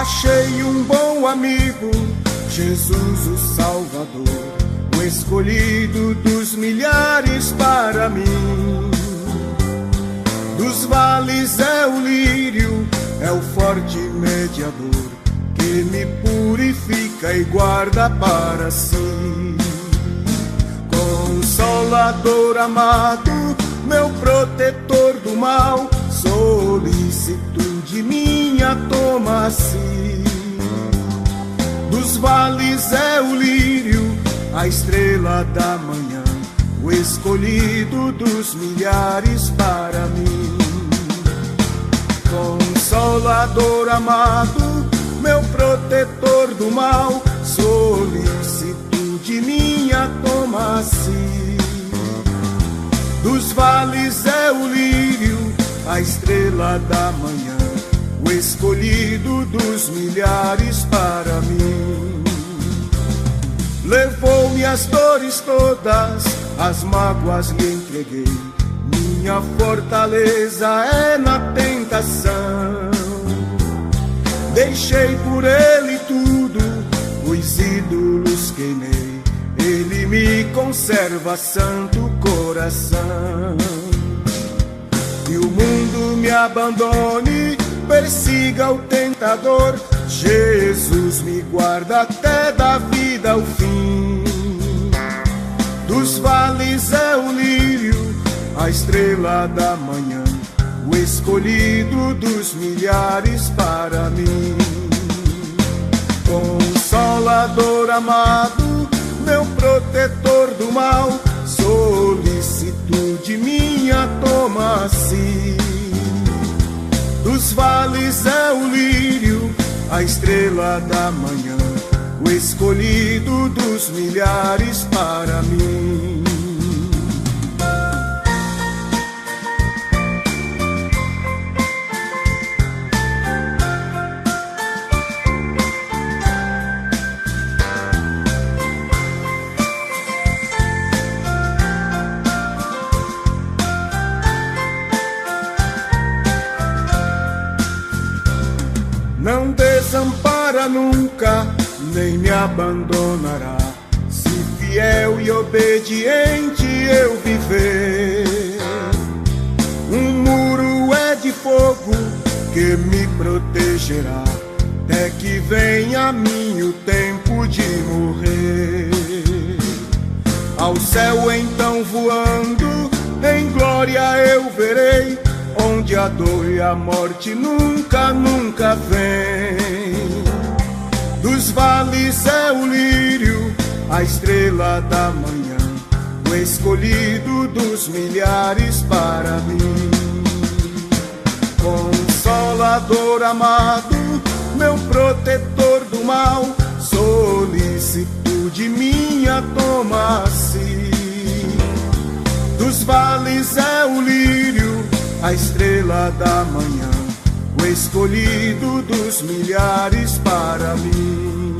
Achei um bom amigo, Jesus o Salvador, o escolhido dos milhares para mim. Dos vales é o lírio, é o forte mediador, que me purifica e guarda para si. Consolador amado, meu protetor do mal, solicitude minha toma-se. Dos vales é o lírio, a estrela da manhã, o escolhido dos milhares para mim. Consolador amado, meu protetor do mal, solicitude minha toma-se. Dos vales é o lírio, a estrela da manhã, o escolhido dos milhares para mim. Levou-me as dores todas, as mágoas lhe entreguei, minha fortaleza é na tentação. Deixei por ele tudo, os ídolos queimei, ele me conserva santo coração. E o mundo me abandone, persiga o tentador, Jesus me guarda até da vida ao fim. Dos vales é o lírio, a estrela da manhã, o escolhido dos milhares para mim. Consolador amado, meu protetor do mal, solicitude minha toma-se. Dos vales é o lírio, a estrela da manhã, o escolhido dos milhares para mim. Não desampara nunca, nem me abandonará, se fiel e obediente eu viver. Um muro é de fogo que me protegerá, até que venha a mim o tempo de morrer. Ao céu então voando, em glória eu verei, onde a dor e a morte nunca, nunca vem. Dos vales é o lírio, a estrela da manhã, o escolhido dos milhares para mim. Consolador amado, meu protetor do mal, solicitude minha toma-se. Dos vales é o lírio, a estrela da manhã, o escolhido dos milhares para mim.